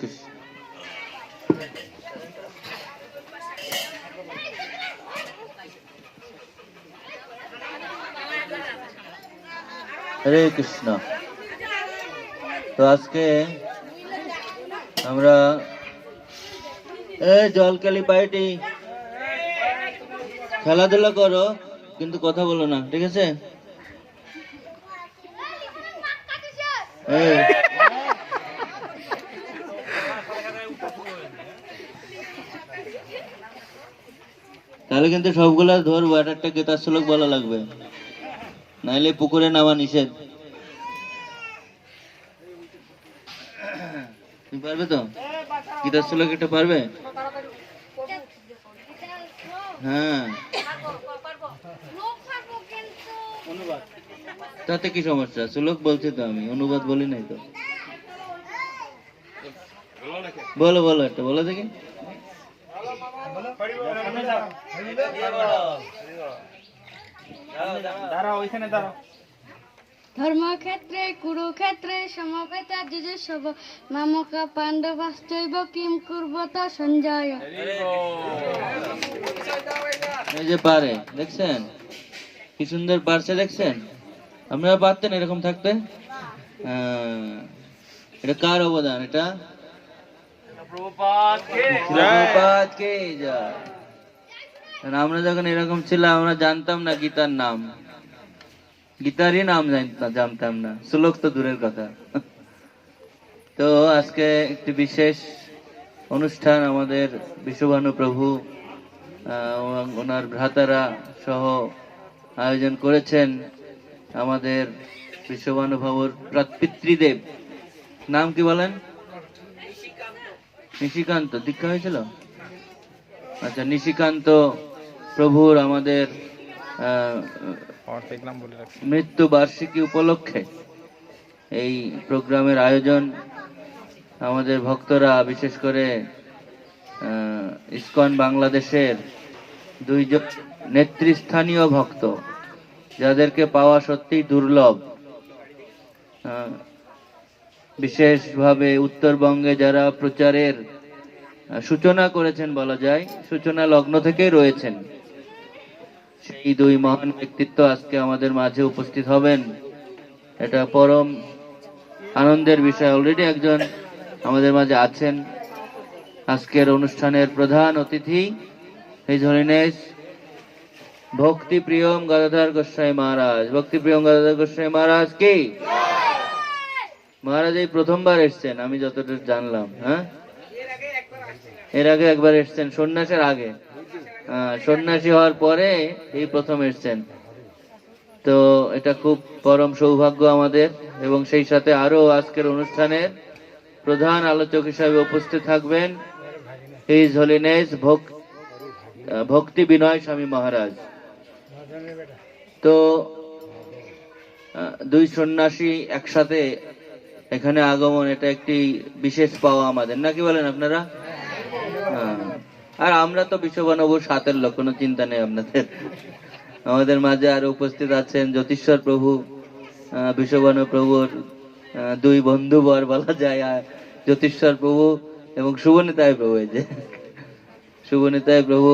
কৃষ্ণ। হরে কৃষ্ণ। তো আজকে আমরা জলকালি পার্টি খেলাধুলা করো, কিন্তু কথা বলো না, ঠিক আছে? তাহলে কিন্তু সবগুলা ধরবো, একটা গীতার শ্লোক বলা লাগবে, নাইলে পুকুরে নামা নিষেধ। তুমি পারবে তো? গীতার শ্লোক একটা পারবে? হ্যাঁ, তাতে কি সমস্যা? শ্লোক বলছি তো, আমি অনুবাদ বলি নাই তো। বলো বলো, একটা বলো দেখি। ধর্মক্ষেত্রে কুরুক্ষেত্রে সমবেতা যুযুৎসব মামকা পাণ্ডবাশ্চৈব কিম কুর্বত সঞ্জয়। এই যে পারে, দেখছেন কি সুন্দর পারছে, দেখছেন? আপনারা পারতেন এরকম থাকতে? এটা কার অবদান? এটা প্রভুপাদ কে জয়। আমরা যখন এরকম ছিলাম, আমরা জানতাম না গীতার নাম, গীতারই নাম জানতাম না, শ্লোক তো দূরের কথা। তো আজকে একটি বিশেষ অনুষ্ঠান আমাদের বিশ্বভানু প্রভু ওনার ভ্রাতারা সহ আয়োজন করেছেন। আমাদের বিশ্বভানু বাবুর পিতৃদেব নাম কি বলেন? নিশিকান্ত। দীক্ষা হয়েছিল? আচ্ছা, নিশিকান্ত প্রভুর আমাদের মৃত্যু বার্ষিকী উপলক্ষে এই প্রোগ্রামের আয়োজন। আমাদের ভক্তরা, বিশেষ করে ইসকন বাংলাদেশের দুইজন নেতৃস্থানীয় ভক্ত, যাদেরকে পাওয়া সত্যিই দুর্লভ, বিশেষভাবে উত্তরবঙ্গে যারা প্রচারের সূচনা করেছেন বলা যায়, সূচনা লগ্ন থেকেই রয়েছেন, সেই দুই মহান ব্যক্তিত্ব আজকে আমাদের মাঝে উপস্থিত হবেন। এটা পরম আনন্দের বিষয়। অলরেডি একজন আমাদের মাঝে আছেন। আজকের অনুষ্ঠানের প্রধান অতিথি হিজ হোলিনেস ভক্তি প্রিয়ম গদাধর গোস্বামী মহারাজ। ভক্তি প্রিয়ম গদাধর গোস্বামী মহারাজ কি? মহারাজ এই প্রথমবার এসছেন আমি যতটুকু জানলাম। হ্যাঁ, এর আগে একবার এসছেন, সন্ন্যাসের আগে। সন্ন্যাসী হওয়ার পরে এই প্রথম এসছেন। তো এটা খুব পরম সৌভাগ্য আমাদের। এবং সেই সাথে আরো আজকের অনুষ্ঠানের প্রধান আলোচক হিসাবে উপস্থিত থাকবেন হিজ হোলিনেস ভক্তি বিনয় স্বামী মহারাজ। তো দুই সন্ন্যাসী একসাথে এখানে আগমন, এটা একটি বিশেষ পাওয়া আমাদের, নাকি বলেন আপনারা? আর আমরা তো বিশ্ববানবুর সাথের লোক, কোনো চিন্তা নেই আপনাদের। আমাদের মাঝে আরো উপস্থিত আছেন জ্যোতিশ্বর প্রভু, বিশ্ববানু প্রভুর দুই বন্ধুবর বলা যায়, জ্যোতিশ্বর প্রভু এবং শুভনিতায় প্রভু। এই যে শুভনিতায় প্রভু,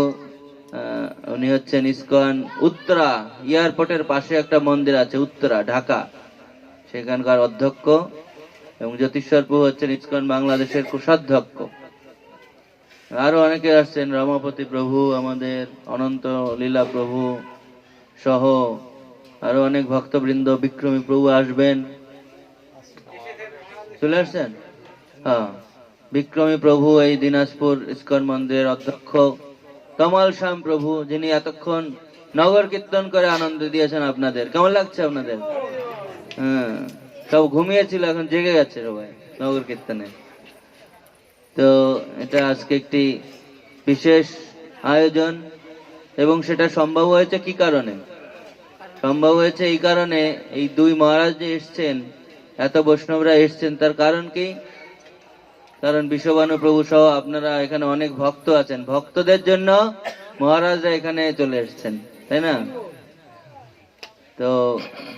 উনি হচ্ছেন ইসকন উত্তরা এয়ারপোর্টের পাশে একটা মন্দির আছে উত্তরা, ঢাকা, সেখানকার অধ্যক্ষ। এবং জ্যোতিশ্বর প্রভু হচ্ছেন ইসকন বাংলাদেশের কোষাধ্যক্ষ। আরো অনেকে আসছেন, রমাপতি প্রভু, আমাদের অনন্ত লীলা প্রভু সহ আরো অনেক ভক্তবৃন্দ, বিক্রমী প্রভু আসবেন। চলে আসছেন? হ্যাঁ, বিক্রমী প্রভু এই দিনাজপুর ইসকন মন্দিরের অধ্যক্ষ। কমল শ্যাম প্রভু, যিনি এতক্ষণ নগর কীর্তন করে আনন্দ দিয়েছেন আপনাদের। কেমন লাগছে আপনাদের? হ্যাঁ, সব ঘুমিয়েছিল, এখন জেগে গেছে সবাই নগর কীর্তনে। তো এটা আজকে একটি বিশেষ আয়োজন, এবং সেটা সম্ভব হয়েছে কি কারণে? সম্ভব হয়েছে এই কারণে, এই দুই মহারাজ যে এসছেন, এত বৈষ্ণবরা এসছেন, তার কারণ কি? কারণ বিশ্ববানু প্রভু সহ আপনারা এখানে অনেক ভক্ত আছেন, ভক্তদের জন্য মহারাজরা এখানে চলে এসছেন, তাই না? তো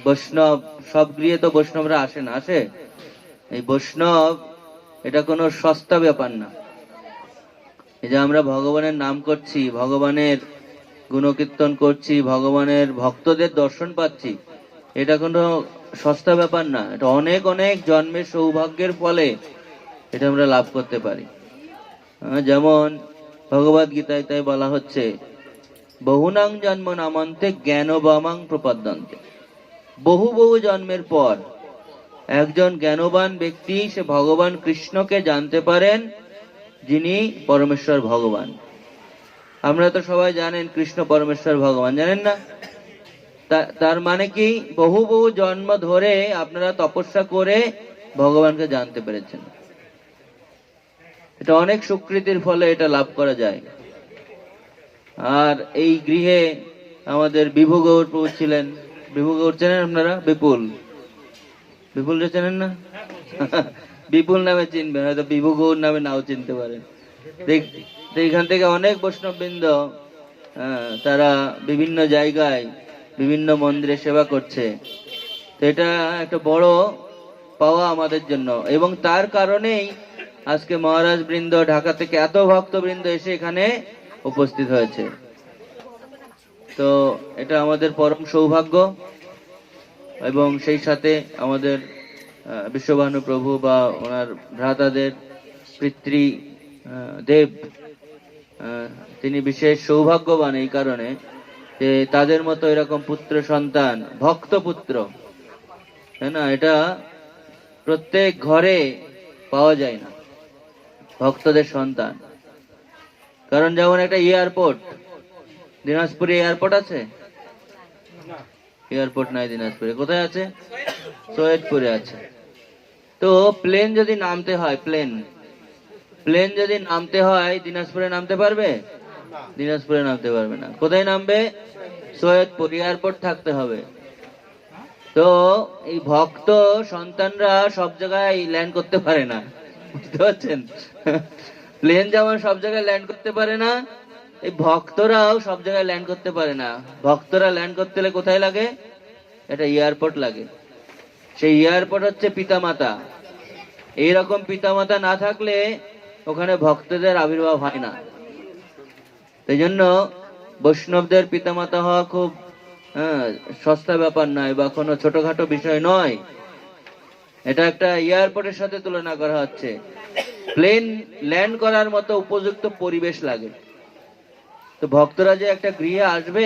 বৈষ্ণব সব গৃহে তো বৈষ্ণবরা আসে না, আসে? এই বৈষ্ণব এটা কোনো সস্তা ব্যাপার না। এই যে আমরা ভগবানের নাম করছি, ভগবানের গুণকীর্তন করছি, ভগবানের ভক্তদের দর্শন পাচ্ছি, এটা কোনো সস্তা ব্যাপার না। এটা অনেক অনেক জন্মের সৌভাগ্যের ফলে এটা আমরা লাভ করতে পারি। যেমন ভগবদ গীতায় তাই বলা হচ্ছে, বহুনাং জন্ম নামান্তে জ্ঞানবামাং প্রপদ্যন্তে। বহু বহু জন্মের পর একজন জ্ঞানবান ব্যক্তি সে ভগবান কৃষ্ণকে জানতে পারেন, যিনি পরমেশ্বর ভগবান। আমরা তো সবাই জানেন কৃষ্ণ পরমেশ্বর ভগবান, জানেন না? তার মানে কি, বহু বহু জন্ম ধরে আপনারা তপস্যা করে ভগবানকে জানতে পেরেছেন। এটা অনেক সুকৃতির ফলে এটা লাভ করা যায়। আর এই গৃহে আমাদের বিভু গৌর প্রভু ছিলেন। বিভু গৌর চেনেন আপনারা? বিপুল চেনেন না? বিপুল নামে চিনবেন, হয়তো বিভু গৌর নামে নাও চিনতে পারেন। এখান থেকে অনেক বৈষ্ণববৃন্দ তারা বিভিন্ন জায়গায় বিভিন্ন মন্দিরে সেবা করছে। তো এটা একটা বড় পাওয়া আমাদের জন্য, এবং তার কারণেই আজকে মহারাজ বৃন্দ ঢাকা থেকে এত ভক্তবৃন্দ এসে এখানে উপস্থিত হয়েছে। তো এটা আমাদের পরম সৌভাগ্য। এবং সেই সাথে আমাদের বিশ্বভানু প্রভু বা ওনার ভ্রাতাদের পিতৃ দেব, তিনি বিশেষ সৌভাগ্যবান এই কারণে যে তাদের মতো এরকম পুত্র সন্তান, ভক্ত পুত্র, তাই না? এটা প্রত্যেক ঘরে পাওয়া যায় না, ভক্তদের সন্তান। কারণ যেমন একটা এয়ারপোর্ট, দিনাজপুরে এয়ারপোর্ট আছে? এয়ারপোর্ট নাই দিনাজপুরে। কোথায় আছে? সৈয়দপুরে আছে। তো প্লেন যদি নামতে হয়, প্লেন যদি নামতে হয়, দিনাজপুরে নামতে পারবে? দিনাজপুরে নামতে পারবে না। কোথায় নামবে? সৈয়দপুর। এয়ারপোর্ট থাকতে হবে। তো এই ভক্ত সন্তানরা সব জায়গায় ল্যান্ড করতে পারে না, বুঝতে পারছেন? প্লেন যেমন সব জায়গায় ল্যান্ড করতে পারে না, এই ভক্তরাও সব জায়গায় ল্যান্ড করতে পারে না। ভক্তরা ল্যান্ড করতে হলে কোথায় লাগে? এটা এয়ারপোর্ট লাগে। সেই এয়ারপোর্ট হচ্ছে পিতামাতা। এইরকম পিতামাতা না থাকলে ওখানে ভক্তদের আবির্ভাব হয় না। সেই জন্য বৈষ্ণবদের পিতামাতা হওয়া খুব সস্তা ব্যাপার নয়, বা কোনো ছোটখাটো বিষয় নয়। এটা একটা এয়ারপোর্টের সাথে তুলনা করা হচ্ছে। প্লেন ল্যান্ড করার মতো উপযুক্ত পরিবেশ লাগে। তো ভক্তরা যে একটা গৃহে আসবে,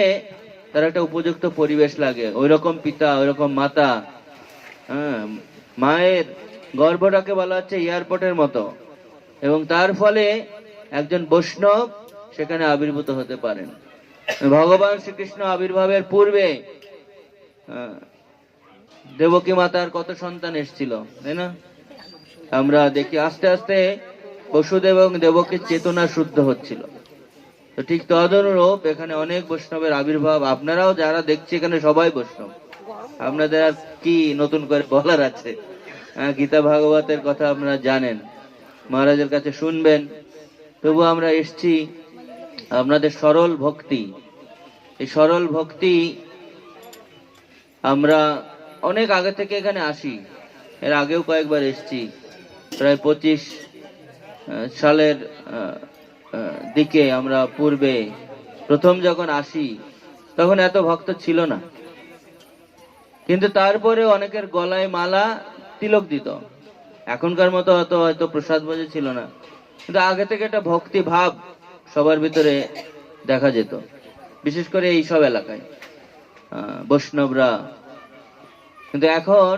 তার একটা উপযুক্ত পরিবেশ লাগে। ওইরকম পিতা, ওইরকম মাতা। মায়ের গর্ভটাকে বলা হচ্ছে এয়ারপোর্টের মতো, এবং তার ফলে একজন বৈষ্ণব সেখানে আবির্ভূত হতে পারেন। ভগবান শ্রীকৃষ্ণ আবির্ভাবের পূর্বে দেবকী মাতার কত সন্তান এসেছিল, তাই না? আমরা দেখি আস্তে আস্তে বসুদেব এবং দেবকীর চেতনা শুদ্ধ হচ্ছিল। তো ঠিক তদনুরূপ এখানে অনেক বৈষ্ণবের আবির্ভাব। আপনারাও যারা দেখছি এখানে সবাই বৈষ্ণব। আপনাদের আর কি নতুন করে বলার আছে? গীতা ভাগবতের কথা আপনারা জানেন, মহারাজের কাছে শুনবেন। তবু আমরা এসছি আপনাদের সরল ভক্তি, এই সরল ভক্তি আমরা অনেক আগে থেকে এখানে আসি। এর আগেও কয়েকবার এসছি, প্রায় 25 সালের দিকে আমরা পূর্বে প্রথম যখন আসি, তখন এত ভক্ত ছিল না। কিন্তু তারপরে অনেকের গলায় মালা, তিলক দিত। এখনকার মতো অত হয়তো প্রসাদ ভোজে ছিল না, কিন্তু আগে থেকে একটা ভক্তি ভাব সবার ভিতরে দেখা যেত, বিশেষ করে এই সব এলাকায় বৈষ্ণবরা। কিন্তু এখন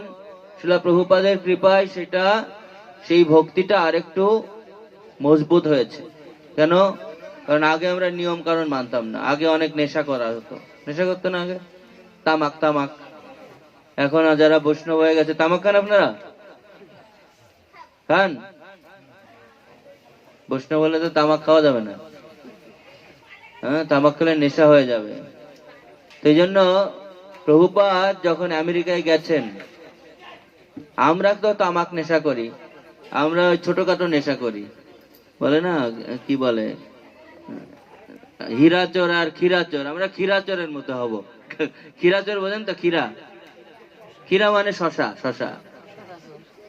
শ্রীল প্রভুপাদের কৃপায় সেটা, সেই ভক্তিটা আরেকটু মজবুত হয়েছে। কেন? কারণ আগে আমরা নিয়ম কারণ মানতাম না। আগে অনেক নেশা করা হতো। নেশা করতো না আগে? তামাক। এখন যারা বৈষ্ণব হয়ে গেছে, তামাক খান আপনারা? খান? বৈষ্ণব হলে তো তামাক খাওয়া যাবে না। তামাক খেলে নেশা হয়ে যাবে। সেই জন্য প্রভুপাদ যখন আমেরিকায় গেছেন, আমরা তো তামাক নেশা করি, আমরা ওই ছোটখাটো নেশা করি, বলে না, কি বলে, হীরাচর আর ক্ষীরাচর। আমরা ক্ষীরাচরের মতো হব। ক্ষীরাচর বোঝেন তো? ক্ষীরা মানে শশা।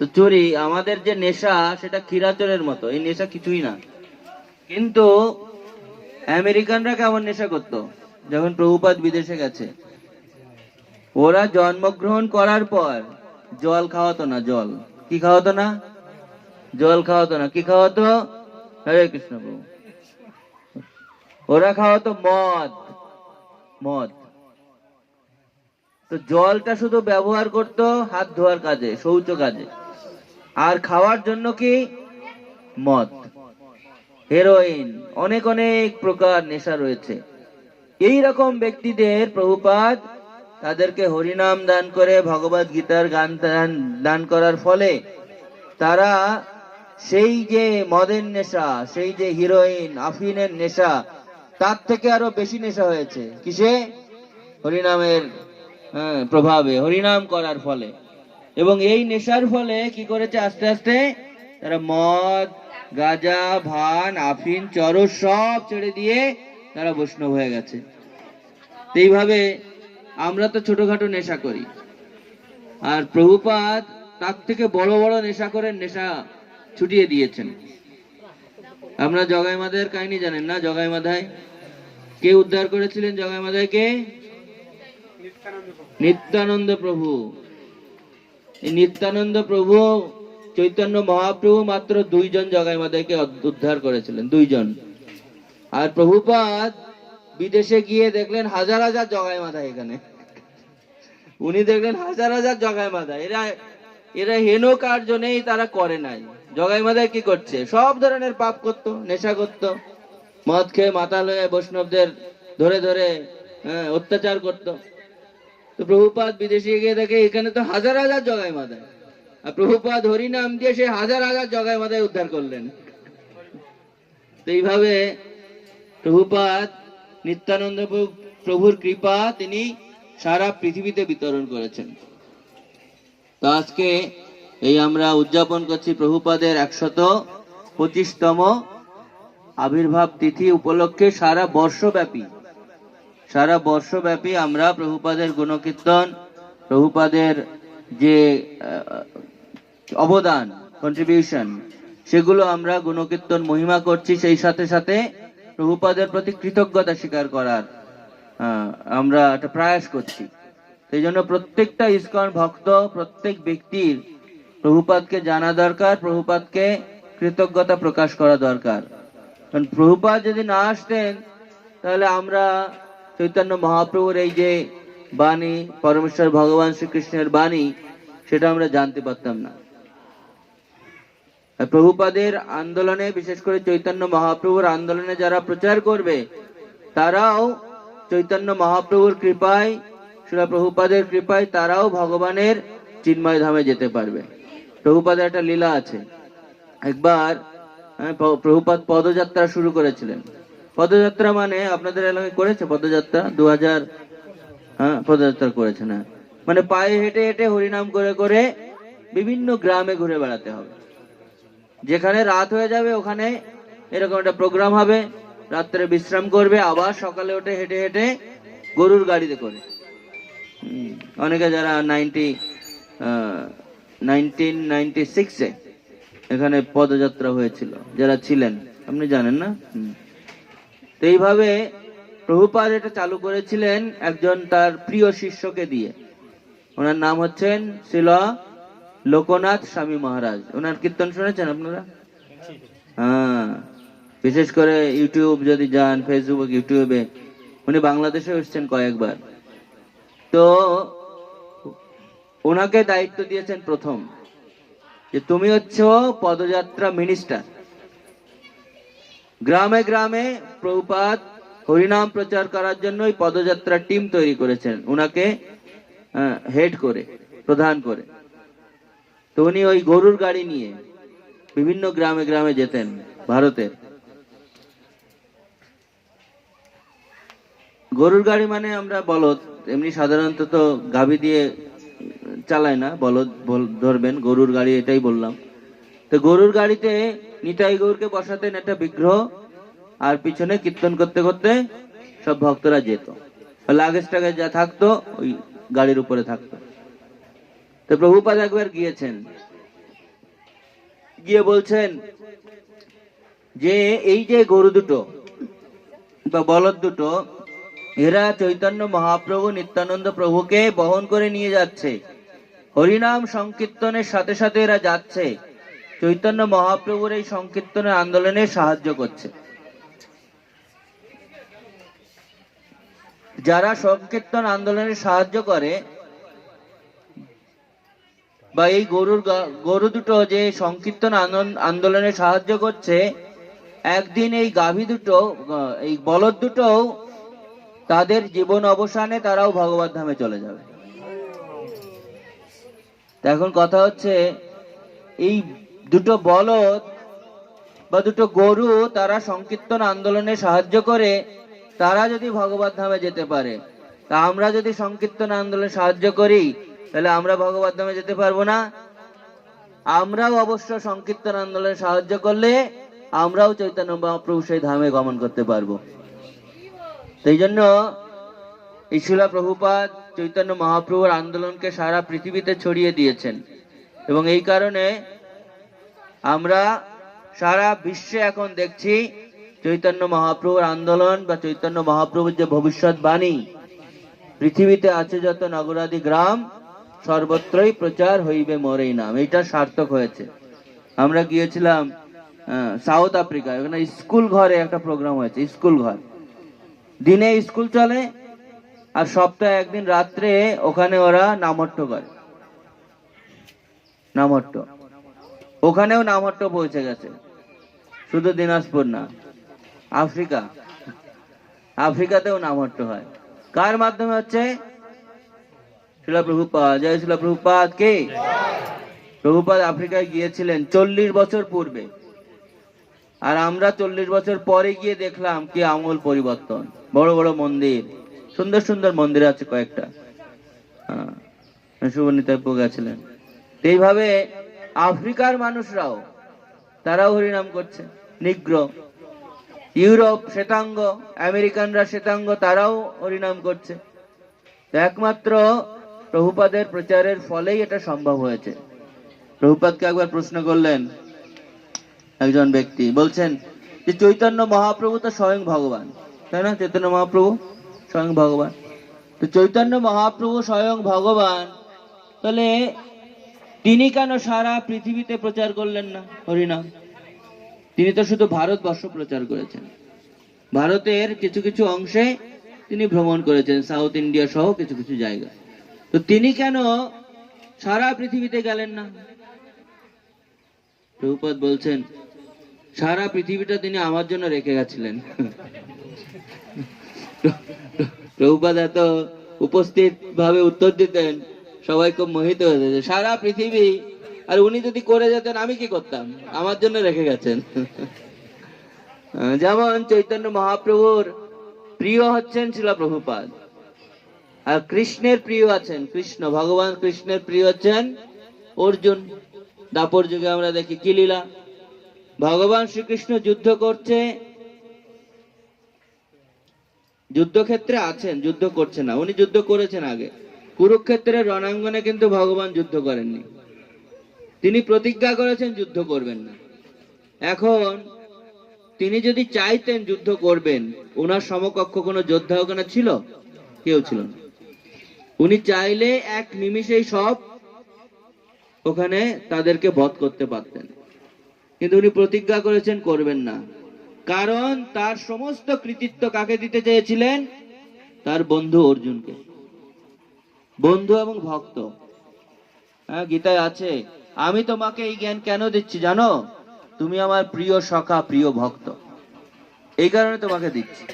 তো চুরি আমাদের যে নেশা সেটা ক্ষীরাচরের মতো, এই নেশা কিছুই না। কিন্তু আমেরিকানরা কেমন নেশা করতো যখন প্রভুপাদ বিদেশে গেছে? ওরা জন্মগ্রহণ করার পর জল খাওয়াতো না। জল কি খাওয়াতো না? জল খাওয়াতো না। কি খাওয়াতো? হরে কৃষ্ণ প্রভু। ওরা খাওয়াতো মদ। মদ। তো জলটা শুধু ব্যবহার করতো হাত ধোয়ার কাজে, শৌচ কাজে, আর খাওয়ার জন্য কি? মদ, হেরোইন, অনেক অনেক প্রকার নেশা রয়েছে। এই রকম ব্যক্তিদের প্রভুপাদ তাদেরকে হরিনাম দান করে ভগবত গীতার গান দান করার ফলে তারা সেই যে মদের নেশা, সেই যে হিরোইন আফিনের নেশা, তার থেকে আরো বেশি নেশা হয়েছে। কিসে? হরিনামের প্রভাবে, হরিনাম করার ফলে। এবং এই নেশার ফলে কি করেছে? আস্তে আস্তে তারা মদ, গাঁজা, ভান, আফিন, চরস সব ছেড়ে দিয়ে তারা বৈষ্ণব হয়ে গেছে। এইভাবে আমরা তো ছোটখাটো নেশা করি, আর প্রভুপাদ তার থেকে বড় বড় নেশা করে নেশা ছুটিয়ে দিয়েছেন। আমরা জগাই মাধায়ের কাহিনী জানেন না? জগাই মাধায় কে উদ্ধার করেছিলেন? জগাই মাধায়কে নিত্যানন্দ প্রভু। এই নিত্যানন্দ প্রভু, চৈতন্য মহাপ্রভু মাত্র 2 জন জগাই মাধায়কে উদ্ধার করেছিলেন, 2 জন। আর প্রভুপাদ বিদেশে গিয়ে দেখলেন হাজার হাজার জগাই মাধায় এখানে। উনি দেখলেন হাজার হাজার জগাই মাধায়। এরা হেন কার্য নেই তারা করে নাই। জগাই মাধায় কি করছে? সব ধরনের পাপ করত, নেশা করত, মদ খেয়ে মাতাল হয়ে বৈষ্ণবদের ধরে ধরে অত্যাচার করত। তো প্রভুপাদ বিদেশে গিয়ে দেখে এখানে তো হাজার হাজার জগাই মাধায়, আর প্রভুপাদ হরিনাম দিয়ে সে হাজার হাজার জগাই মাধায় উদ্ধার করলেন। তো এইভাবে প্রভুপাদ নিত্যানন্দ প্রভুর কৃপা তিনি সারা পৃথিবীতে বিতরণ করেছেন। তো আজকে এই আমরা উদযাপন করছি প্রভুপাদের 125তম আবির্ভাব তিথি উপলক্ষে। সারা বর্ষব্যাপী আমরা প্রভুপাদের গুণকীর্তন, প্রভুপাদের যে অবদান, কন্ট্রিবিউশন, সেগুলো আমরা গুণকীর্তন মহিমা করছি। সেই সাথে সাথে প্রভুপাদের প্রতি কৃতজ্ঞতা স্বীকার করার আমরা একটা প্রয়াস করছি। সেই জন্য প্রত্যেকটা ইস্কন ভক্ত, প্রত্যেক ব্যক্তির প্রভুপাদকে জানা দরকার, প্রভুপাদকে কৃতজ্ঞতা প্রকাশ করা দরকার। কারণ প্রভুপাদ যদি না আসতেন তাহলে আমরা চৈতন্য মহাপ্রভুর এই যে বাণী, পরমেশ্বর ভগবান শ্রীকৃষ্ণের বাণী, সেটা আমরা জানতে পারতাম না। প্রভুপাদের আন্দোলনে, বিশেষ করে চৈতন্য মহাপ্রভুর আন্দোলনে যারা প্রচার করবে তারাও চৈতন্য মহাপ্রভুর কৃপায়, শ্রীল প্রভুপাদের কৃপায় তারাও ভগবানের চিন্ময় ধামে যেতে পারবে। প্রভুপাদের একটা লীলা আছে। একবার প্রভুপাদ পদযাত্রা শুরু করেছিলেন। পদযাত্রা মানে আপনাদের এলাকায় করেছে পদযাত্রা? 2000 পদযাত্রা করেছে না? মানে পায়ে হেঁটে হেঁটে হরিনাম করে করে বিভিন্ন গ্রামে ঘুরে বেড়াতে হবে। যেখানে রাত হয়ে যাবে ওখানে এরকম একটা প্রোগ্রাম হবে, রাত্রে বিশ্রাম করবে, আবার সকালে উঠে হেঁটে হেঁটে গরুর গাড়িতে করে। অনেকে যারা 1996-এ এখানে পদযাত্রা হয়েছিল, যারা ছিলেন আপনি জানেন না? তো এইভাবে প্রভুপাদ এটা চালু করেছিলেন একজন তার প্রিয় শিষ্যকে দিয়ে। ওনার নাম হচ্ছেন শ্রীল লোকনাথ স্বামী মহারাজ। ওনার কীর্তন শুনেছেন আপনারা? বিশেষ করে ইউটিউব যদি যান, ফেসবুক, ইউটিউবে, উনি বাংলাদেশে এসেছেন কয়েকবার। তো ওনাকে দায়িত্ব দিয়েছেন প্রথম, যে তুমি হচ্ছে পদযাত্রা মিনিস্টার। গ্রামে গ্রামে প্রভুপাদ হরিনাম প্রচার করার জন্য ওই পদযাত্রা টিম তৈরি করেছেন, উনাকে হেড করে, প্রধান করে। তো উনি ওই গরুর গাড়ি নিয়ে বিভিন্ন গ্রামে গ্রামে যেতেন ভারতের। গরুর গাড়ি মানে আমরা বলদ, এমনি সাধারণত তো গাভী দিয়ে চালায় না, বলদ ধরবেন, গরুর গাড়ি এটাই বললাম। তো গরুর গাড়িতে নিতাই গৌরকে বসাতেন একটা বিগ্রহ, আর পিছনে কীর্তন করতে করতে সব ভক্তরা যেত। লাগেজ টাগেজ যা থাকতো ওই গাড়ির উপরে থাকতো। তো প্রভুপাদ একবার গিয়েছেন, গিয়ে বলছেন যে এই যে গরু দুটো বা বলদ দুটো, এরা চৈতন্য মহাপ্রভু নিত্যানন্দ প্রভুকে বহন করে নিয়ে যাচ্ছে। হরিনাম সংকীর্তনের সাথে সাথে এরা যাচ্ছে, চৈতন্য মহাপ্রভুর এই সংকীর্তনের আন্দোলনে সাহায্য করছে। যারা সংকীর্তন আন্দোলনে সাহায্য করে, বা এই গরু দুটো যে সংকীর্তন আন্দোলনে সাহায্য করছে, একদিন এই গাভী দুটো, এই বলদ দুটো তাদের জীবন অবসানে তারাও ভগবত ধামে চলে যাবে। এখন কথা হচ্ছে, এই দুটো বলদ বা দুটো গরু তারা সংকীর্তন আন্দোলনে সাহায্য করে, তারা যদি ভগবত ধামে যেতে পারে, তা আমরা যদি সংকীর্তন আন্দোলনে সাহায্য করি, তাহলে আমরা ভগবত ধামে যেতে পারবো না? আমরাও অবশ্য সংকীর্তন আন্দোলনে সাহায্য করলে আমরাও চৈতন্য মহাপ্রভু সেই ধামে গমন করতে পারবো। সেই জন্য এই শিলা প্রভুপাদ চৈতন্য মহাপ্রভুর আন্দোলনকে সারা পৃথিবীতে ছড়িয়ে দিয়েছেন, এবং এই কারণে আমরা সারা বিশ্বে এখন দেখছি চৈতন্য মহাপ্রভুর আন্দোলন বা চৈতন্য মহাপ্রভুর যে ভবিষ্যৎবাণী, পৃথিবীতে আছে যত নগরাদি গ্রাম, সর্বত্রই প্রচার হইবে মোর এই নাম, এটা সার্থক হয়েছে। আমরা গিয়েছিলাম সাউথ আফ্রিকা, ওখানে স্কুল ঘরে একটা প্রোগ্রাম হয়েছে। স্কুল ঘর, দিনে স্কুল চলে, আর সপ্তাহে একদিন রাত্রে ওখানে ওরা নামহট্ট করে। নামহট্ট, ওখানেও নামহট্ট পৌঁছে গেছে, শুধু দিনাজপুর না, আফ্রিকাতেও নামহট্ট হয়। কার মাধ্যমে হচ্ছে? শিলা প্রভুপাদ। জয় শিলা প্রভুপাদ কে। প্রভুপাদ আফ্রিকায় গিয়েছিলেন 40 বছর পূর্বে, আর আমরা 40 বছর পরে গিয়ে দেখলাম কি আমূল পরিবর্তন। বড় বড় মন্দির, সুন্দর সুন্দর মন্দির আছে কয়েকটা। সুবর্ণিতাপ্য গেছিলেন। এইভাবে আফ্রিকার মানুষরাও, তারাও হরিনাম করছে। নিগ্র, ইউরোপ শ্বেতাঙ্গ, আমেরিকানরা শ্বেতাঙ্গ, তারাও হরিনাম করছে। একমাত্র প্রভুপাদের প্রচারের ফলেই এটা সম্ভব হয়েছে। প্রভুপাদকে একবার প্রশ্ন করলেন একজন ব্যক্তি, বলছেন যে চৈতন্য মহাপ্রভু তো স্বয়ং ভগবান, তাই না? চৈতন্য মহাপ্রভু স্বয়ং ভগবান। তো চৈতন্য মহাপ্রভু স্বয়ং ভগবান, তাহলে তিনি কেন সারা পৃথিবীতে প্রচার করলেন না হরিনাম? তিনি তো শুধু ভারতবর্ষ প্রচার করেছেন, ভারতের কিছু কিছু অংশে তিনি ভ্রমণ করেছেন, সাউথ ইন্ডিয়া সহ কিছু কিছু জায়গা। তো তিনি কেন সারা পৃথিবীতে গেলেন না? প্রভুপাদ বলছেন, সারা পৃথিবীটা তিনি আমার জন্য রেখে গেছিলেন। প্রভুপাদ এত উপস্থিত ভাবে উত্তর দিতেন, সবাই খুব মোহিত হয়ে যেত। সারা পৃথিবী, আর উনি যদি করে যেতেন আমি কি করতাম? আমার জন্য রেখে গেছেন। যেমন চৈতন্য মহাপ্রভুর প্রিয় হচ্ছেন শিলা প্রভুপাদ, আর কৃষ্ণের প্রিয় আছেন কৃষ্ণ, ভগবান কৃষ্ণের প্রিয় হচ্ছেন অর্জুন। দাপর যুগে আমরা দেখি কি লীলা, ভগবান শ্রীকৃষ্ণ যুদ্ধ করছে, যুদ্ধক্ষেত্রে আছেন, যুদ্ধ করছে না, উনি যুদ্ধ করেছেন আগে। কুরুক্ষেত্রের রণাঙ্গনে কিন্তু ভগবান যুদ্ধ করেননি, তিনি প্রতিজ্ঞা করেছেন যুদ্ধ করবেন না। এখন তিনি যদি চাইতেন যুদ্ধ করবেন, ওনার সমকক্ষ কোনো যোদ্ধা ওখানে ছিল? কেউ ছিল না। উনি চাইলে এক নিমিষেই সব ওখানে তাদেরকে বধ করতে পারতেন, কিন্তু উনি প্রতিজ্ঞা করেছেন করবেন না। কারণ তার সমস্ত কৃতিত্ব কাকে দিতে চেয়েছিলেন? তার বন্ধু অর্জুনকে। বন্ধু এবং ভক্ত। হ্যাঁ, গীতায় আছে, আমি তোমাকে এই জ্ঞান কেন দিচ্ছি জানো? তুমি আমার প্রিয় সখা, প্রিয় ভক্ত, এই কারণে তোমাকে দিচ্ছি।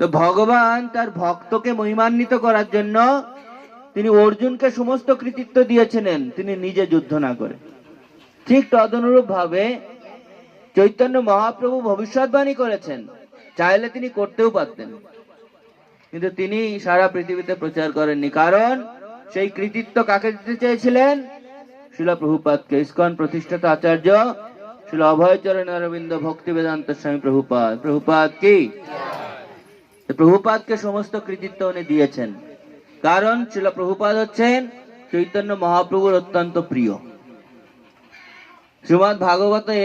তো ভগবান তার ভক্তকে মহিমান্বিত করার জন্য তিনি অর্জুনকে সমস্ত কৃতিত্ব দিয়েছিলেন, তিনি নিজে যুদ্ধ না করে। ঠিক তদনুরূপ ভাবে চৈতন্য মহাপ্রভু ভবিষ্যৎবাণী করেছেন, চাইলে তিনি করতেও পারতেন, কিন্তু তিনি সারা পৃথিবীতে প্রচার করেননি। কারণ সেই কৃতিত্ব কাকে দিতে চেয়েছিলেন? শিলা প্রভুপাদকে, ইস্কন প্রতিষ্ঠাতা আচার্য শিল অভয়চরণ অরবিন্দ ভক্তি বেদান্ত স্বামী প্রভুপাদ। প্রভুপাদ কি? প্রভুপাদকে সমস্ত কৃতিত্ব উনি দিয়েছেন, কারণ শিল প্রভুপাদ হচ্ছেন চৈতন্য মহাপ্রভুর অত্যন্ত প্রিয়। শ্রীমদ্ ভাগবতে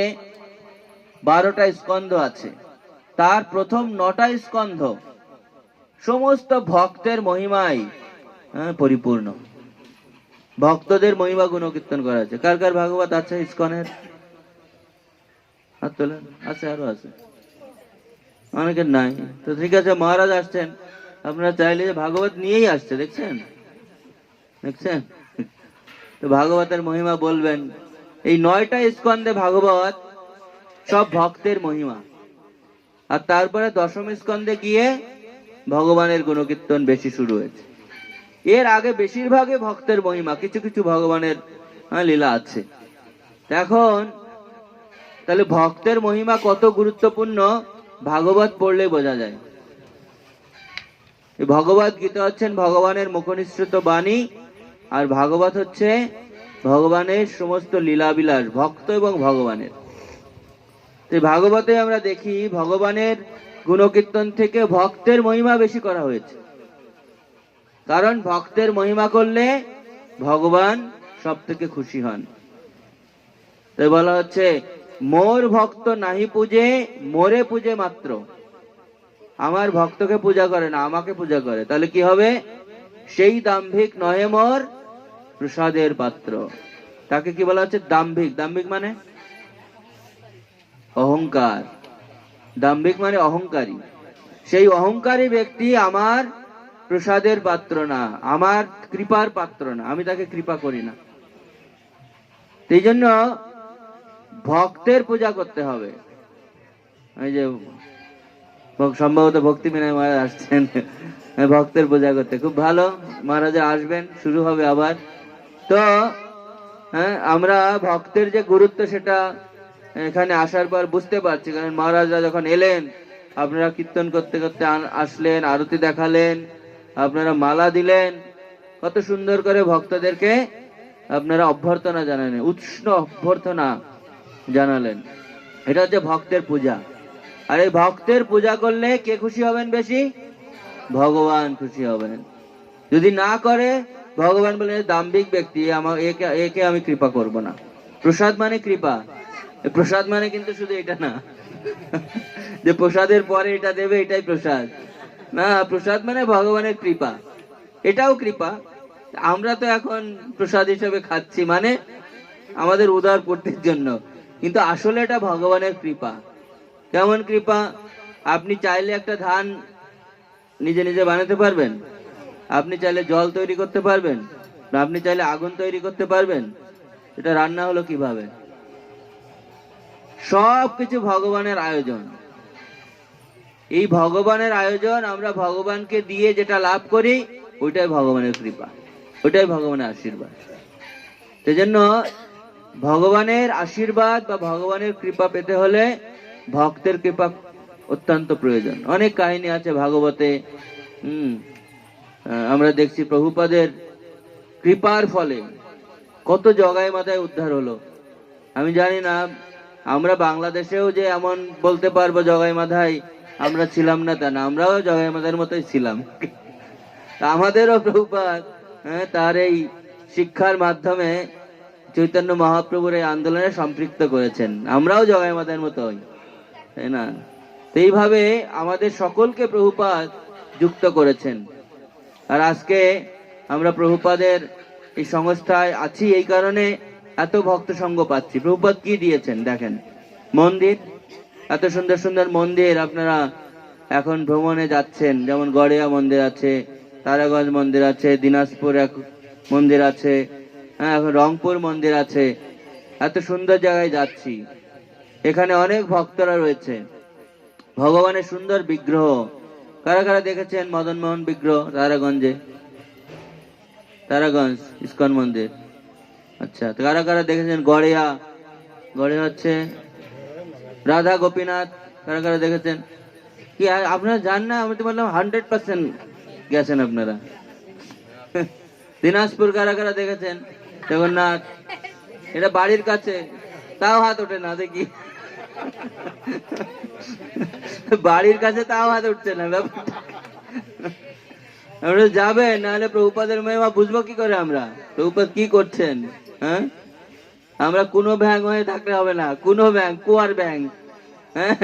12টা স্কন্ধ আছে। তার প্রথম 9টা স্কন্ধ সমস্ত ভক্তের মহিমায় পরিপূর্ণ। ভক্তদের মহিমা গুণ কীর্তন করা আছে। কার কার ভাগবত আছে ইস্কনের? হাত তোলেন। আছে, আরো আছে, অনেকের নাই। তো ঠিক আছে, মহারাজ আসছেন, আপনারা চাইলে যে ভাগবত নিয়েই আসছে, দেখছেন দেখছেন তো ভাগবতের মহিমা বলবেন। এই 9টা স্কন্ধে ভাগবত সব ভক্তের মহিমা। আর তারপরে 10ম স্কন্ধে গিয়ে ভগবানের গুণকীর্তন বেশি শুরু হয়েছে। এর আগে বেশিরভাগই ভক্তের মহিমা, কিছু কিছু ভগবানের লীলা আছে। এখন তাহলে ভক্তের মহিমা কত গুরুত্বপূর্ণ ভাগবত পড়লে বোঝা যায়। ভগবত গীতা হচ্ছেন ভগবানের মুখনিসৃত বাণী, আর ভাগবত হচ্ছে ভগবানের সমস্ত লীলাবিলাস, ভক্ত এবং ভগবানের। ভাগবতে আমরা দেখি ভগবানের গুণকীর্তন থেকে ভক্তের মহিমা বেশি করা হয়েছে। কারণ ভক্তের মহিমা করলে ভগবান সব থেকে খুশি হন। তাই বলা হচ্ছে, মোর ভক্ত নাহি পূজে, মোরে পূজে মাত্র। আমার ভক্তকে পূজা করে না, আমাকে পূজা করে, তাহলে কি হবে? সেই দাম্ভিক নহে মোর প্রসাদের পাত্র। তাকে কি বলা হচ্ছে? দাম্ভিক। দাম্ভিক মানে অহংকার। দাম্ভিক মানে অহংকারী। সেই অহংকারী ব্যক্তি আমার প্রসাদের পাত্র না, আমার কৃপার পাত্র না, আমি তাকে কৃপা করি না। সেই জন্য ভক্তের পূজা করতে হবে। এই যে সম্ভবত ভক্তি বিনয় মহারাজ আসছেন ভক্তের পূজা করতে, খুব ভালো। মহারাজা আসবেন, শুরু হবে আবার। তো আমরা ভক্তের যে গুরুত্ব সেটা এখানে আসার পর বুঝতে পারছি। কারণ মহারাজরা যখন এলেন, আপনারা কীর্তন করতে করতে আসলেন, আরতি দেখালেন, আপনারা মালা দিলেন, কত সুন্দর করে ভক্তদেরকে আপনারা অভ্যর্থনা জানালেন, উষ্ণ অভ্যর্থনা জানালেন। এটা হচ্ছে ভক্তের পূজা। আর এই ভক্তের পূজা করলে কে খুশি হবেন বেশি? ভগবান খুশি হবেন। যদি না করে, ভগবান বলেন দাম্ভিক ব্যক্তি, আমার একে আমি কৃপা করব না। প্রসাদ মানে কৃপা। প্রসাদ মানে কিন্তু শুধু এটা না যে প্রসাদের পরে এটা দেবে এটাই প্রসাদ না। প্রসাদ মানে ভগবানের কৃপা, এটাও কৃপা। আমরা তো এখন প্রসাদ হিসেবে খাচ্ছি, মানে আমাদের উদার পূর্তির জন্য, কিন্তু আসলে এটা ভগবানের কৃপা। কেমন কৃপা? আপনি চাইলে একটা ধান নিজে নিজে বানাতে পারবেন, আপনি চাইলে জল তৈরি করতে পারবেন, আপনি চাইলে আগুন তৈরি করতে পারবেন। এটা রান্না হলো কিভাবে? সবকিছু ভগবানের আয়োজন। এই ভগবানের আয়োজন আমরা ভগবানকে দিয়ে যেটা লাভ করি, ওইটাই ভগবানের কৃপা, ওইটাই ভগবানের আশীর্বাদ। সেজন্য ভগবানের আশীর্বাদ বা ভগবানের কৃপা পেতে হলে ভক্তের কৃপা অত্যন্ত প্রয়োজন। অনেক কাহিনী আছে ভাগবতে। আমরা দেখছি প্রভুপাদের কৃপার ফলে কত জগায় মাথায় উদ্ধার হলো। আমি জানি না আমরা বাংলাদেশেও যে এমন বলতে পারবো জগায় মাথায় আমরা ছিলাম না তা না, আমরাও জগায় মাথার মতোই ছিলাম। আমাদেরও প্রভুপাদ তার এই শিক্ষার মাধ্যমে চৈতন্য মহাপ্রভুর এই আন্দোলনে সম্পৃক্ত করেছেন। আমরাও জগায় মাথার মতো হই, তাই না? এইভাবে আমাদের সকলকে প্রভুপাদ যুক্ত করেছেন। আর আজকে আমরা প্রভুপাদের এই সংস্থায় আছি, এই কারণে এত ভক্ত সঙ্গ পাচ্ছি। প্রভুপাদ কি দিয়েছেন দেখেন, মন্দির, এত সুন্দর সুন্দর মন্দির। আপনারা এখন ভ্রমণে যাচ্ছেন, যেমন গড়িয়া মন্দির আছে, তারাগঞ্জ মন্দির আছে, দিনাজপুর এক মন্দির আছে, এখন রংপুর মন্দির আছে। এত সুন্দর জায়গায় যাচ্ছি, এখানে অনেক ভক্তরা রয়েছে। ভগবানের সুন্দর বিগ্রহ কারা কারা দেখেছেন? মদন মোহন বিগ্রহ তারাগঞ্জে, তারাগঞ্জ ইস্কন মন্দির। আচ্ছা, কারা কারা দেখেছেন? গড়িয়া, গড়িয়া হচ্ছে রাধা গোপীনাথ, কারা কারা দেখেছেন? কি আপনারা জান না? আমি তো বললাম 100% গেছেন আপনারা। দিনাজপুর কারা কারা দেখেছেন? জগন্নাথ, এটা বাড়ির কাছে, তাও হাত ওঠে না দেখি। বাড়ির কাছে তাও হাত উঠছে না। আমরা যাবেন, নাহলে প্রভুপাদের মহিমা বুঝবো কি করে আমরা? প্রভুপাদ কি করছেন? আমরা কোনো ব্যাং হয়ে থাকলে হবে না, কোনো ব্যাং, কুয়ার ব্যাং, হ্যাঁ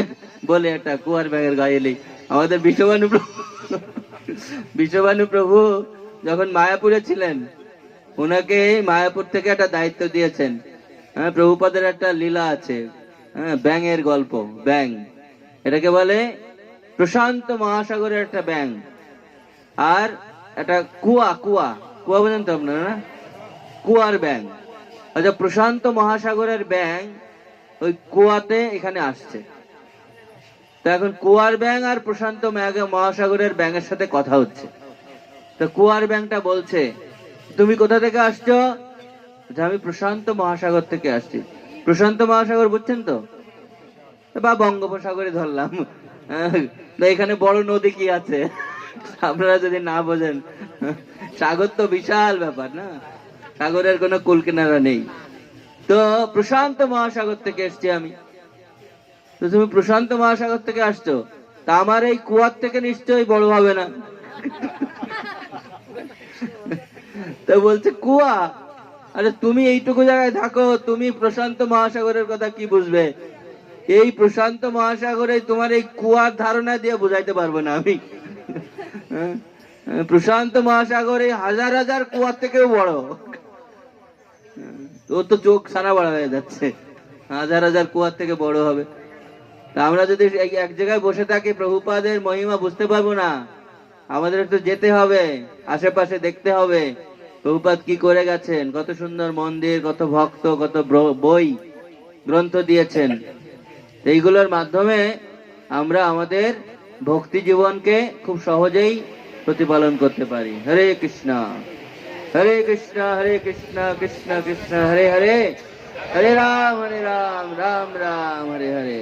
বলে একটা কুয়ার ব্যাঙের গায়ে এলি। আমাদের বিশ্বভানু প্রভু যখন মায়াপুরে ছিলেন, ওনাকে মায়াপুর থেকে একটা দায়িত্ব দিয়েছেন। হ্যাঁ, প্রভুপাদের একটা লীলা আছে, হ্যাঁ, ব্যাঙের গল্প। ব্যাং এটাকে বলে প্রশান্ত মহাসাগরের একটা ব্যাং, আর একটা কুয়া, কুয়া কুয়া বোঝেন তো আপনারা না, কুয়ার ব্যাং। আচ্ছা, প্রশান্ত মহাসাগরের ব্যাং ওই কুয়াতে এখানে আসছে। তো এখন কুয়ার ব্যাং আর প্রশান্ত মহাসাগরের ব্যাঙের সাথে কথা হচ্ছে। তো কুয়ার ব্যাংটা বলছে, তুমি কোথা থেকে আসছো? আমি প্রশান্ত মহাসাগর থেকে আসছি। প্রশান্ত মহাসাগর বুঝছেন তো, বা বঙ্গোপসাগরে ধরলাম। এখানে বড় নদী কি আছে আপনারা যদি না বোঝেন? সাগর তো বিশাল ব্যাপার না, সাগরের কোনো কুল কিনারা নেই। তো প্রশান্ত মহাসাগর থেকে এসছি আমি। তো তুমি প্রশান্ত মহাসাগর থেকে আসছো, তা আমার এই কুয়ার থেকে নিশ্চয়ই বড় হবে না। তো বলছে কুয়া, আরে তুমি এইটুকু জায়গায় থাকো, তুমি প্রশান্ত মহাসাগরের কথা কি বুঝবে? এই প্রশান্ত মহাসাগরে তোমার এই কুয়ার ধারণা দিয়ে বুঝাইতে পারবো না আমি। প্রশান্ত মহাসাগর এই হাজার হাজার কুয়ার থেকেও বড়। ও তো চোখ সারা বড় হয়ে যাচ্ছে, হাজার হাজার কুয়ার থেকে বড় হবে। আমরা যদি এক জায়গায় বসে থাকি, প্রভুপাদের মহিমা বুঝতে পারবো না। আমাদের একটু যেতে হবে, আশেপাশে দেখতে হবে প্রভুপাদ কি করে গেছেন, কত সুন্দর মন্দির, কত ভক্ত, কত বই গ্রন্থ দিয়েছেন। এইগুলোর মাধ্যমে আমরা আমাদের ভক্তি জীবনকে খুব সহজেই প্রতিপালন করতে পারি। হরে কৃষ্ণ হরে কৃষ্ণ হরে কৃষ্ণ কৃষ্ণ কৃষ্ণ হরে হরে, হরে রাম রাম রাম হরে হরে।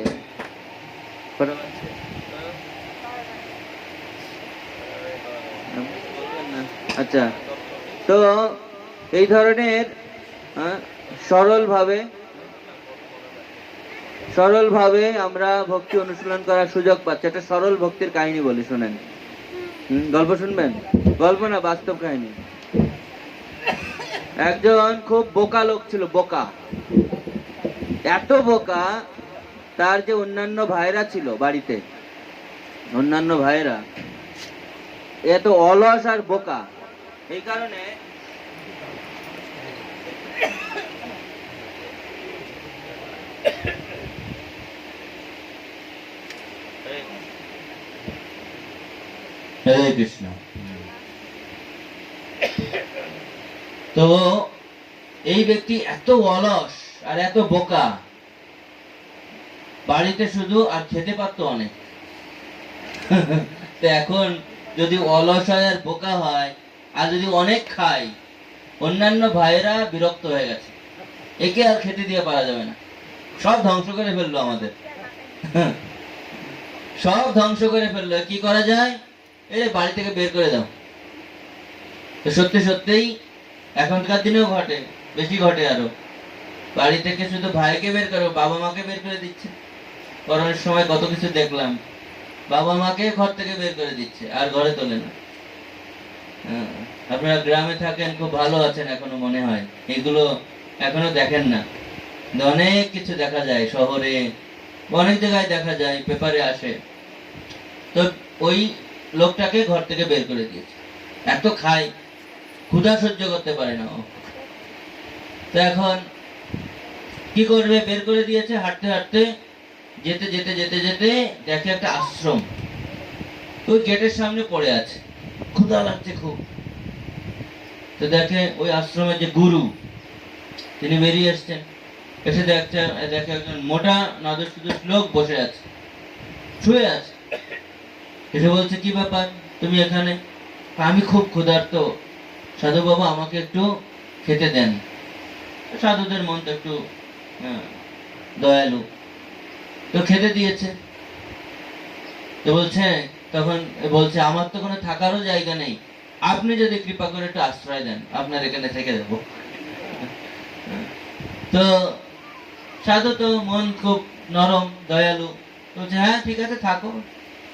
আচ্ছা, তো এই ধরনের সরল ভাবে আমরা ভক্তি অনুশীলন করার সুযোগ পাচ্ছি। একটা সরল ভক্তির কাহিনী বলি, শোনেন। গল্প শুনবেন? গল্প না, বাস্তব কাহিনী। একজন খুব বোকা লোক ছিল, বোকা, এত বোকা, তার যে অন্যান্য ভাইরা ছিল বাড়িতে, অন্যান্য ভাইরা এত অলস আর বোকা, এই কারণে হরে কৃষ্ণ। তো এই ব্যক্তি এত অলস আর এত বোকা, বাড়িতে শুধু আর খেতে পারতো অনেক। তো এখন যদি অলস হয় আর বোকা হয় আর যদি অনেক খায়, অন্যান্য ভাইরা বিরক্ত হয়ে গেছে, একে আর খেতে দিয়ে পারা যাবে না, সব ধ্বংস করে ফেললো আমাদের। সব ধ্বংস করে ফেললো, কি করা যায়? এই বাড়ি থেকে বের করে দাও। তো সত্যি সত্যিই এখনকার দিনেও ঘটে, বেশি ঘটে আরো। বাড়ি থেকে শুধু ভাইকে বের করো, বাবা মাকে বের করে দিচ্ছে। করোনার সময় কত কিছু দেখলাম, বাবা মাকে ঘর থেকে বের করে দিচ্ছে আর ঘরে তোলে না। আপনারা গ্রামে থাকেন, খুব ভালো আছেন এখনো মনে হয়, এগুলো এখনো দেখেন না। অনেক কিছু দেখা যায় শহরে, অনেক জায়গায় দেখা যায়, পেপারে আসে। তো ওই লোকটাকে ঘর থেকে বের করে দিয়েছে, এত খায়, ক্ষুধা সহ্য করতে পারে না ও। তো এখন কি করবে? বের করে দিয়েছে, হাঁটতে হাঁটতে যেতে যেতে যেতে যেতে দেখে একটা আশ্রম, ওই গেটের সামনে পড়ে আছে, ক্ষুধা লাগছে খুব। তো দেখে ওই আশ্রমের যে গুরু, তিনি বেরিয়ে এসছেন, এসে দেখে একজন মোটা নাদুস লোক বসে আছে, শুয়ে আছে। এসে বলছে, কি ব্যাপার তুমি এখানে? আমি খুব ক্ষুধার্ত সাধু বাবা, আমাকে একটু খেতে দেন। সাধুদের মন তো একটু দয়ালু, তো খেতে দিয়েছে। তো তখন বলছে, আমার তো কোনো থাকারও জায়গা নেই, আপনি যদি কৃপা করে একটু আশ্রয় দেন, আপনার এখানে থেকে যাব। তো সাধু তো মন খুব নরম, দয়ালু, বলছে, হ্যাঁ ঠিক আছে, থাকো,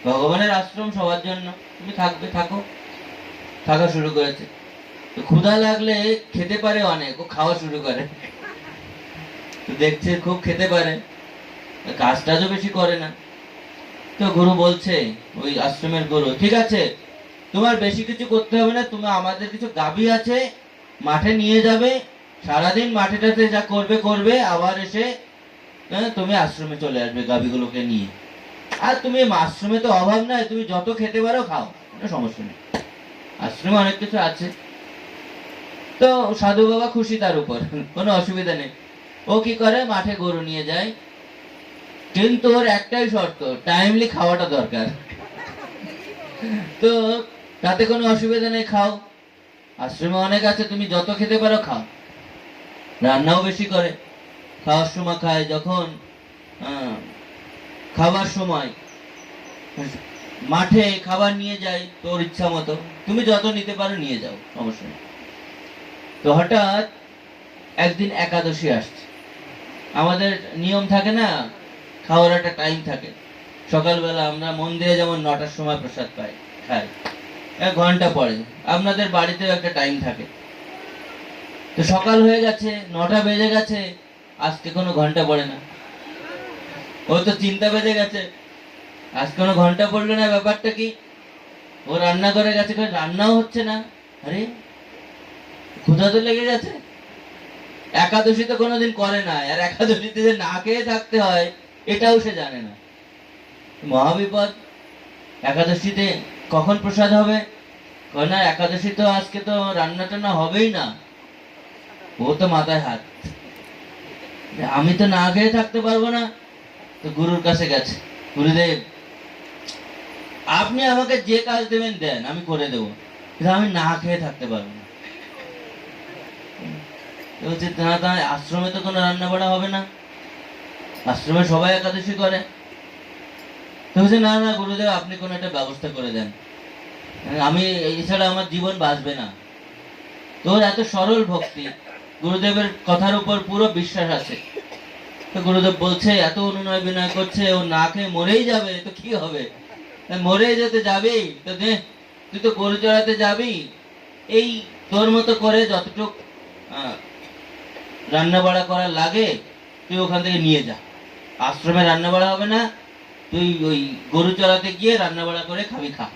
ভগবানের আশ্রম সবার জন্য, তুমি থাকবে, থাকো। থাকা শুরু করেছে। তো ক্ষুধা লাগলে খেতে পারে অনেক, ও খাওয়া শুরু করে। তো দেখছে খুব খেতে পারে, কাজ টাজও বেশি করে না। তো গুরু বলছে, ওই আশ্রমের গুরু, ঠিক আছে তোমার বেশি কিছু করতে হবে না, তুমি আমাদের কিছু গাভী আছে মাঠে নিয়ে যাবে, সারাদিন মাঠেটাতে যা করবে করবে, আবার এসে তুমি আশ্রমে চলে আসবে গাভীগুলোকে নিয়ে। আর তুমি আশ্রমে তো অভাব নাই, তুমি যত খেতে পারো খাও, কোনো সমস্যা নেই, আশ্রমে অনেক কিছু আছে। তো সাধু বাবা খুশি তার উপর, কোনো অসুবিধা নেই। ও কি করে, মাঠে গরু নিয়ে যায়, কিন্তু ওর একটাই শর্ত, টাইমলি খাওয়াটা দরকার। তো তাতে কোনো অসুবিধা নেই, খাও, আশ্রমে অনেক আছে, তুমি যত খেতে পারো খাও। রান্নাও বেশি করে, খাওয়ার সময় খায়, যখন খাবার সময় মাঠে খাবার নিয়ে যায় তোর ইচ্ছা মতো, তুমি যত নিতে পারো নিয়ে যাও, সমস্যা নেই। তো হঠাৎ একদিন একাদশী আসছে, আমাদের নিয়ম থাকে না, খাওয়ার একটা টাইম থাকে। সকালবেলা আমরা মন্দিরে যেমন 9টার সময় প্রসাদ পাই, খাই, 1 ঘন্টা পরে আপনাদের বাড়িতেও একটা টাইম থাকে। তো সকাল হয়ে গেছে, 9টা বেজে গেছে, আজকে কোনো ঘন্টা পড়ে না। ও তো চিন্তা বেজে গেছে, আজকে কোনো ঘন্টা পড়লো না, ব্যাপারটা কি? ও রান্না করে গেছে, রান্নাও হচ্ছে না। আরে ক্ষুধা তো লেগে গেছে, একাদশী তো কোনোদিন করে না, আর একাদশীতে যে না খেয়ে থাকতে হয় এটাও সে জানে না। মহাবিপদ, একাদশীতে কখন প্রসাদ হবে? না, একাদশী তো আজকে তো রান্না টান্না হবেই না। ও তো মাথায় হাত, আমি তো না খেয়ে থাকতে পারবো না। তো গুরুর কাছে গেছে, গুরুদেব আপনি আমাকে যে কাজ দেবেন দেন, আমি করে দেবো, কিন্তু আমি না খেয়ে থাকতে পারবো না। বলছে না, আশ্রমে তো কোনো রান্না বাড়া হবে না, আশ্রমে সবাই একাদশী করে। তো বলছে না না গুরুদেব, আপনি কোনো একটা ব্যবস্থা করে দেন, আমি এছাড়া আমার জীবন বাঁচবে না। তোর এত সরল ভক্তি, গুরুদেবের কথার উপর পুরো বিশ্বাস আছে। তো গুরুদেব বলছে, এত অনুনয় বিনয় করছে, ও না খেয়ে মরেই যাবে, তো কি হবে? মরে যেতে যাবেই তো দে, তুই তো গরু চড়াতে যাবি, এই তোর মতো করে যতটুক রান্না বাড়া করার লাগে তুই ওখান থেকে নিয়ে যা, আশ্রমে রান্না বাড়া হবে না, তুই ওই গরু চড়াতে গিয়ে রান্না বাড়া করে খাবি, খা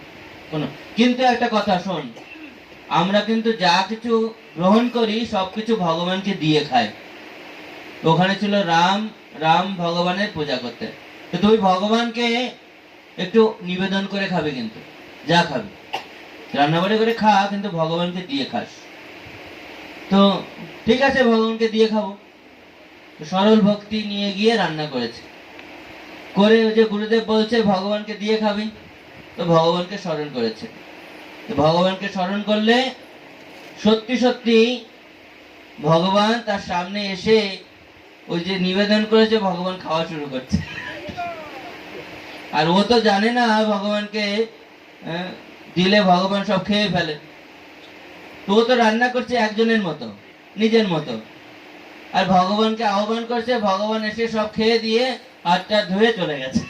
কোনো। কিন্তু একটা কথা শোন, আমরা কিন্তু যা কিছু গ্রহণ করি সবকিছু ভগবানকে দিয়ে খাই। ওখানে ছিল রাম, রাম ভগবানের পূজা করতে, তো তুই ভগবানকে একটু নিবেদন করে খাবে, কিন্তু যা খাবি রান্নাবাড়ি করে খা, কিন্তু ভগবানকে দিয়ে খাস। তো ঠিক আছে, ভগবানকে দিয়ে খাবো। সরল ভক্তি নিয়ে গিয়ে রান্না করেছে, করে যে গুরুদেব বলছে ভগবানকে দিয়ে খাবি, তো ভগবানকে স্মরণ করেছে। তো ভগবানকে স্মরণ করলে সত্যি সত্যি ভগবান তার সামনে এসে ওই যে নিবেদন করেছে, ভগবান খাওয়া শুরু করছে। আর ও তো জানে না ভগবানকে দিলে ভগবান সব খেয়ে ফেলে, তো ও তো রান্না করছে একজনের মতো, নিজের মতো, আর ভগবানকে আহ্বান করছে, ভগবান এসে সব খেয়ে দিয়ে হাতটা ধুয়ে চলে গেছে,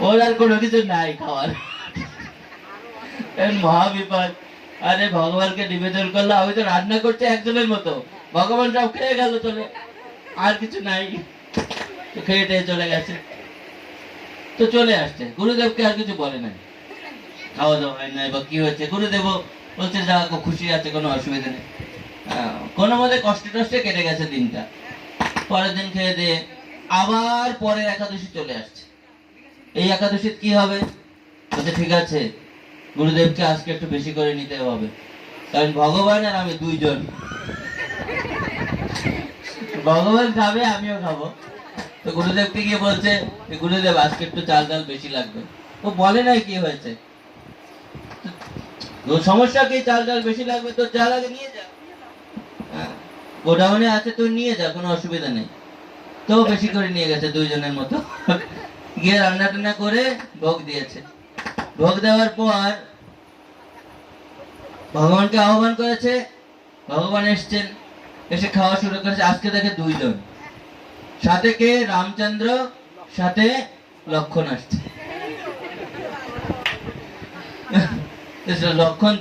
ওর আর কোনো কিছু নাই খাওয়ার। মহাবিপদ। আরে ভগবানকে নিবেদন করলো, আমি তো রান্না করছে একজনের মতো, ভগবান সব খেয়ে গেল, চলে আর কিছু নাই, তো খেয়ে টেয়ে চলে গেছে। তো চলে আসছে, গুরুদেবকে আর কিছু বলে নাই, খাওয়া দাওয়া হয় নাই বা কি হয়েছে, গুরুদেব বলছে যা খুশি আছে, কোনো অসুবিধা নেই। কোনো মতে কষ্টে টষ্টে কেটে গেছে দিনটা। পরের দিন খেয়ে দিয়ে আবার পরের একাদশী চলে আসছে। এই একাদশীর কি হবে? বলছে ঠিক আছে, গুরুদেবকে আজকে একটু বেশি করে নিতে হবে, কারণ ভগবান আর আমি দুইজন, ভগবান খাবে আমিও খাবো। তো গুরুদেবকে গিয়ে বলছে, গুরুদেব আজকে একটু চাল ডাল বেশি লাগবে। ও বলে নাই কি হয়েছে, সমস্যা কি, চাল ডাল বেশি লাগবে, তোর যা লাগে নিয়ে যা, গোডাউনে আছে তুই নিয়ে যা, কোনো অসুবিধা নেই। তো বেশি করে নিয়ে গেছে দুইজনের মতো, গিয়ে রান্না টান্না করে ভোগ দিয়েছে। ভোগ দেওয়ার পর ভগবানকে আহ্বান করেছে, ভগবান এসছেন, এসে খাওয়া শুরু করেছে। আজকে দেখে দুইজন, সাথে কে? রামচন্দ্র, সাথে লক্ষণ আসছে। লক্ষণ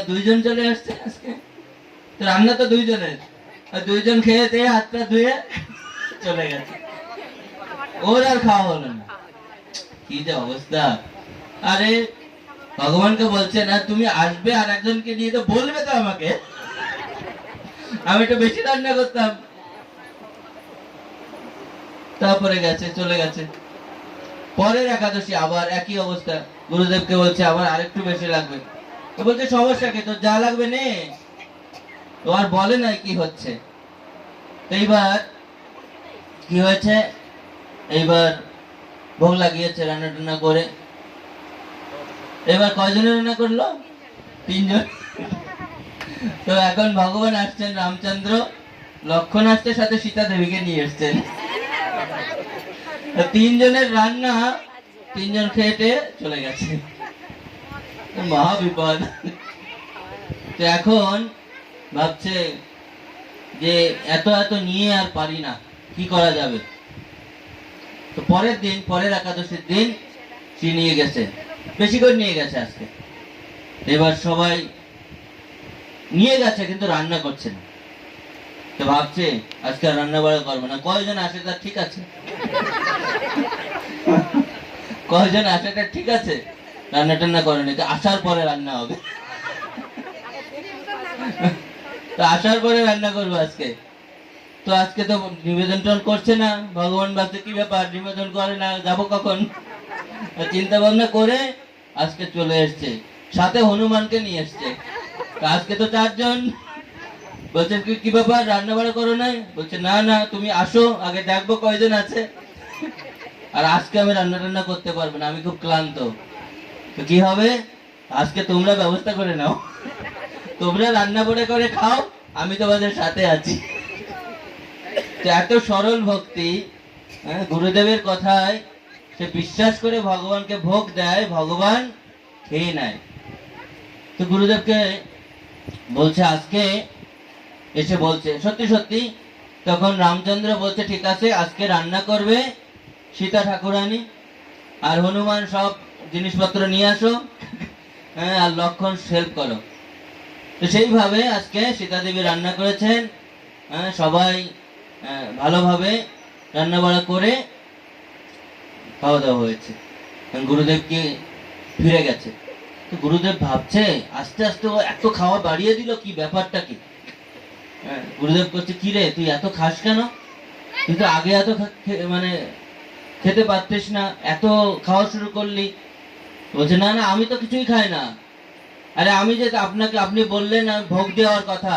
দুইজন চলে আসছে আজকে, রান্না তো দুইজনের, আর দুইজন খেয়েতে হাত পা ধুয়ে চলে গেছে, ওর আর খাওয়া হলো না। কি যে অবস্থা! আরে ভগবানকে বলছে না তুমি আসবে আর একজনকে নিয়ে তো বলবে তো আমাকে, আমি একটু বেশি রান্না করতাম। তারপরে গেছে, চলে গেছে। পরের একাদশী আবার একই অবস্থা, গুরুদেবকে বলছে আবার আরেকটু বেশি লাগবে। তো বলছে সমস্যা কি, তোর যা লাগবে নে। তো আর বলে নাই কি হচ্ছে। তো এইবার কি হয়েছে, এইবার ভোগ লাগিয়েছে রান্না টান্না করে। এবার কয়জনে রান্না করলো? 3 জন। তো এখন ভগবান আসছেন, রামচন্দ্র, লক্ষণ আসছে, সাথে সীতা দেবীকে নিয়ে এসছেন। 3 জনের রান্না 3 জন খেয়ে চলে গেছে, মহা বিপদ। তো এখন ভাবছে যে এত এত নিয়ে আর পারি না, কি করা যাবে। তো পরের দিন, পরের একাদশীর দিন সে নিয়ে গেছে, বেশি করে নিয়ে গেছে আজকে। এবার সবাই নিয়ে গেছে কিন্তু রান্না করছে না। তো ভাবছে আজকে আর রান্না বাড়া করবো না, কয়জন আসে তার ঠিক আছে, কয়জন আসে তার ঠিক আছে, রান্না টান্না করেনি। তো আসার পরে রান্না হবে, তো আসার পরে রান্না করবো আজকে। তো আজকে তো নিবেদন করছে না, ভগবান ভাবছে কি ব্যাপার, নিবেদন করে না, যাবো কখন। চিন্তা ভাবনা করে আজকে চলে এসছে, সাথে হনুমানকে নিয়ে এসছে। আজকে তো 4 জন। বলছেন কি ব্যাপার, রান্না বাড়া করো নাই? বলছে না না, তুমি আসো আগে, দেখবো কয়জন আছে। আর আজকে আমি রান্না টান্না করতে পারবো না, আমি খুব ক্লান্ত। তো কি হবে, আজকে তোমরা ব্যবস্থা করে নাও, তোমরা রান্না করে খাও, আমি তোমাদের সাথে আছি। তো এত সরল ভক্তি, গুরুদেবের কথায় সে বিশ্বাস করে ভগবানকে ভোগ দেয়, ভগবান খেয়ে নেয়। তো গুরুদেবকে বলছে আজকে এসে বলছে সত্যি সত্যি। তখন রামচন্দ্র বলছে ঠিক আছে, আজকে রান্না করবে সীতা ঠাকুরানী, আর হনুমান সব জিনিসপত্র নিয়ে আসো, আর লক্ষণ হেল্প করো। তো সেইভাবে আজকে সীতা দেবী রান্না করেছেন, সবাই ভালোভাবে রান্না বাড়া করে খাওয়া দাওয়া হয়েছে। গুরুদেবকে ফিরে গেছে। তো গুরুদেব ভাবছে আস্তে আস্তে ও এত খাওয়া বাড়িয়ে দিল, কি ব্যাপারটা কি। গুরুদেব করছে কি রে, তুই এত খাস কেন, কিন্তু আগে এত মানে খেতে পারতিস না, এত খাওয়া শুরু করলি। বলছে না না, আমি তো কিছুই খাই না। আরে আমি যে আপনাকে, আপনি বললেন ভোগ দেওয়ার কথা,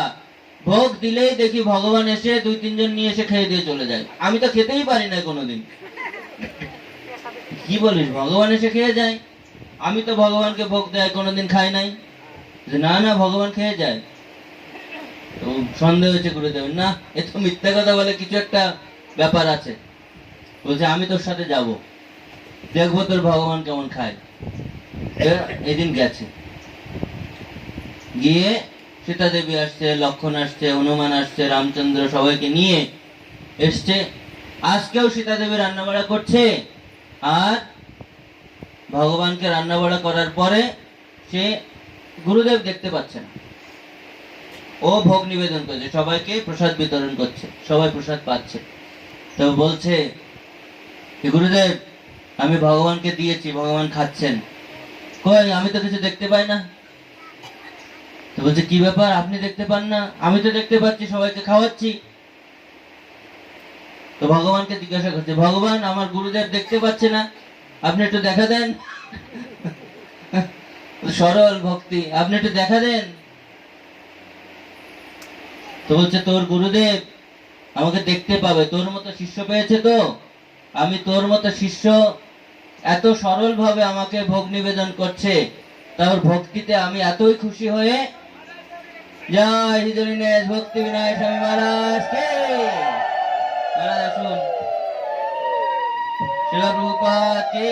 ভোগ দিলেই দেখি ভগবান এসে 2-3 জন নিয়ে এসে খেয়ে দিয়ে চলে যায়, আমি তো খেতেই পারি না কোনোদিন। কি বলিস, ভগবান এসে খেয়ে যায়? আমি তো ভগবানকে ভোগ দেয় কোনোদিন খাই নাই। না না, ভগবান খেয়ে যায়। তো সন্দেহ হয়েছে গুরুদেবের, না এ তো মিথ্যা কথা বলে, কিছু একটা ব্যাপার আছে। বলছে আমি তোর সাথে যাব, দেখবো তোর ভগবান কেমন খায়। এদিন গেছে, গিয়ে সীতা দেবী আসছে, লক্ষণ আসছে, হনুমান আসছে, রামচন্দ্র সবাইকে নিয়ে এসছে। আজকেও সীতা দেবী রান্না বাড়া করছে, আর ভগবানকে রান্না বাড়া করার পরে সে গুরুদেব দেখতে পাচ্ছে না। ও ভোগ নিবেদন করছে, সবাইকে প্রসাদ বিতরণ করছে, সবাই প্রসাদ পাচ্ছে। তো বলছে গুরুদেব আমি ভগবানকে দিয়েছি, ভগবান খাচ্ছেন, কই আমি তো কিছু দেখতে পাই না। তো বলছে কি ব্যাপার, আপনি দেখতে পান না? আমি তো দেখতে পাচ্ছি, সবাইকে খাওয়াচ্ছি। তো ভগবানকে জিজ্ঞাসা করছে, ভগবান আমার গুরুদেব দেখতে পাচ্ছে না, আপনি একটু দেখা দেন। সরল ভক্তি, আপনি একটু দেখা দেন। তো বলছে তোর গুরুদেব আমাকে দেখতে পাবে, তোর মতো শিষ্য পেয়েছে, তো আমি তোর মতো শিষ্য এত সরল ভাবে আমাকে ভোগ নিবেদন করছে, তার ভক্তিতে আমি এতই খুশি হয়ে, জয় হিজরিনেশ ভক্তি বিনায়ক স্বামী মহারাজ কে। মহারাজ আসুন, শিল প্রভুপাদ কি।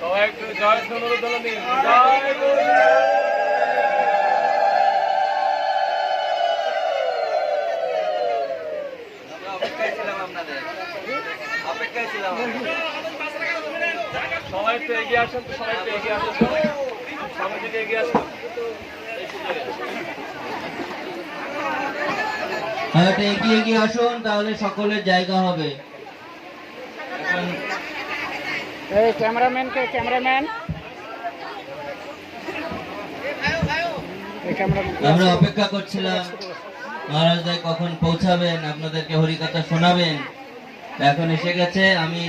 সবাই একটু জয় ধনুর্ধর দিন, জয় গুরু। ছিলাম আপনাদের, অপেক্ষায় ছিলাম। সবাই একটু এগিয়ে আসেন তো, সবাই একটু এগিয়ে আসেন তো। সামনে দিকে এগিয়ে আসেন। একটু এগিয়ে এগিয়ে আসুন, তাহলে সকলের জায়গা হবে। এখন এই ক্যামেরাম্যানকে, ক্যামেরাম্যান এই ক্যামেরাম্যান আমরা অপেক্ষা করছিলাম মহারাজ কখন পৌঁছাবেন, আপনাদেরকে হরিকথা শোনাবেন। এখন এসে গেছে। আমি